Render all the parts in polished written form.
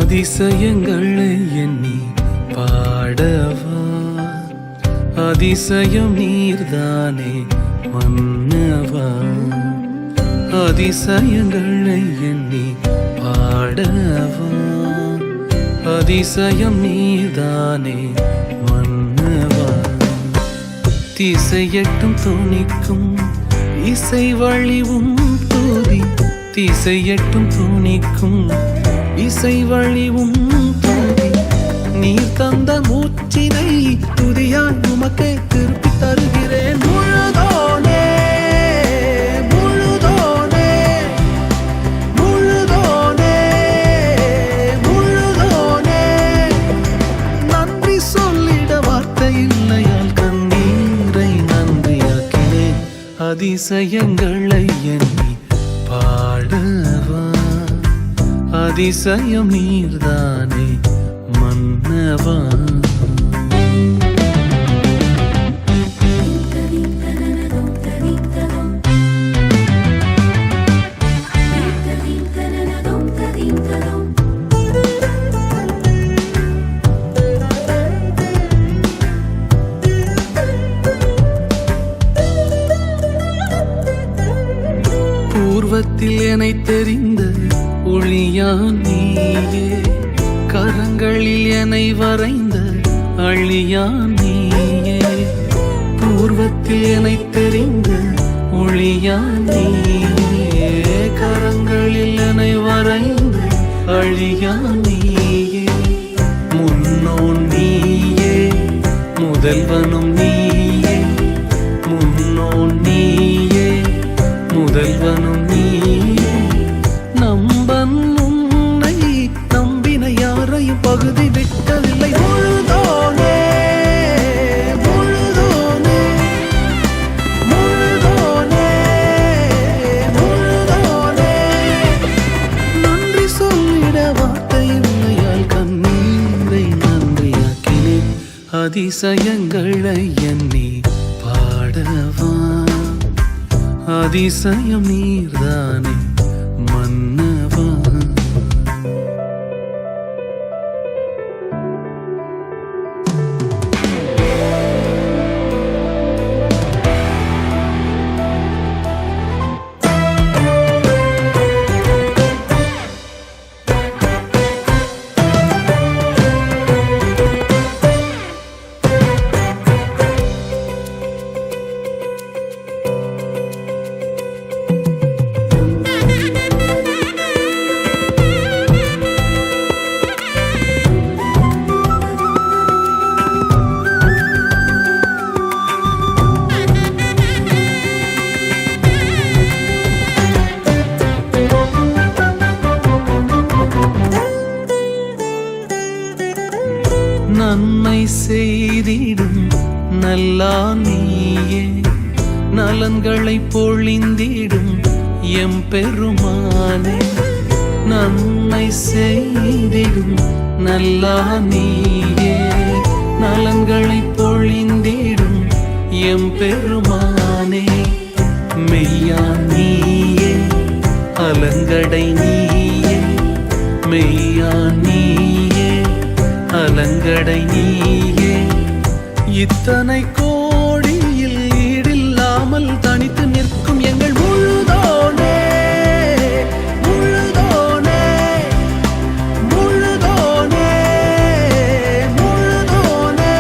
அதிசயங்களை எண்ணி பாடவா, அதிசயம் நீர்தானே மன்னவா. அதிசயங்களை எண்ணி பாடவா, அதிசயம் நீர்தானே மன்னவா. திசையட்டும் துணிக்கும் இசை வழிவும் தூதி, திசையட்டும் துணிக்கும் இசை வழிவும் தூதி. நீர் தந்த மூச்சினை துதியாய் உமக்கே திருப்பி தருகிறேன். முழுதோனே முழுதோனே முழுதோனே முழுதோனே. நன்றி சொல்லிட வார்த்தை இல்லையால் கண்ணீரை நன்றியாக்கினேன். அதிசயங்களை எண்ணி பாடவா, அதிசயம் நீர்தானே மன்னவா. பூர்வத்தில் என்னை தெரிந்த ஒளியான் நீயே, கரங்களில் என்னை வரைந்த அழியான் நீயே. பூர்வத்தில் என்னை தெரிந்த ஒளியான் நீயே, கரங்களில் என்னை வரைந்த அழியான் நீயே. முன்னோன் நீயே, முதல்வனும் நீயே, முன்னோன் நீயே, முதல்வனும் நீயே. நம்பன் உன்னை நம்பின யாரையும் பகுதி விட்டதில்லை. முழுதோனே முழுதோனே முழுதோனே முழுதோனே. நன்றி சொல்லிட வார்த்தை இல்லையால் கண்ணீரை நன்றியாக்கினேன். அதிசயங்களை எண்ணி பாடவா, அதிசயம் நீர்தானே மன்னவா. நன்மை செய்திடும் நல்லா நீயே, நலன்களை பொழிந்திடும் எம்பெருமானே. நன்மை செய்திடும் நல்லா நீயே, நலன்களை பொழிந்திடும் எம்பெருமானே. மெய்யா நீயே, அலங்கடை நீயே, மெய்யா நீயே, அலங்கடை நீயே. இத்தனை கோடியில் ஈடில்லாமல் தனித்து நிற்கும் எங்கள் முழுதோனே முழுதோனே முழுதோனே முழுதோனே.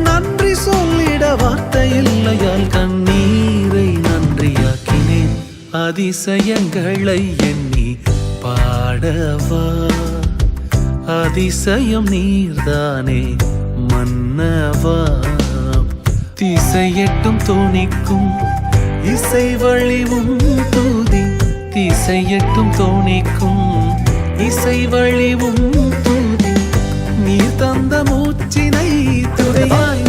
நன்றி சொல்லிட வார்த்தை இல்லையால் கண்ணீரை நன்றியாக்கினேன். அதிசயங்களை எண்ணி பாடவா, அதிசயம் நீர்தானே மன்னவா. திசையெட்டும் தோணிக்கும் இசை வழிவும் தூதி, திசையெட்டும் தோணிக்கும் இசை வழிவும் தூதி. நீர் தந்த மூச்சினை துறையாய்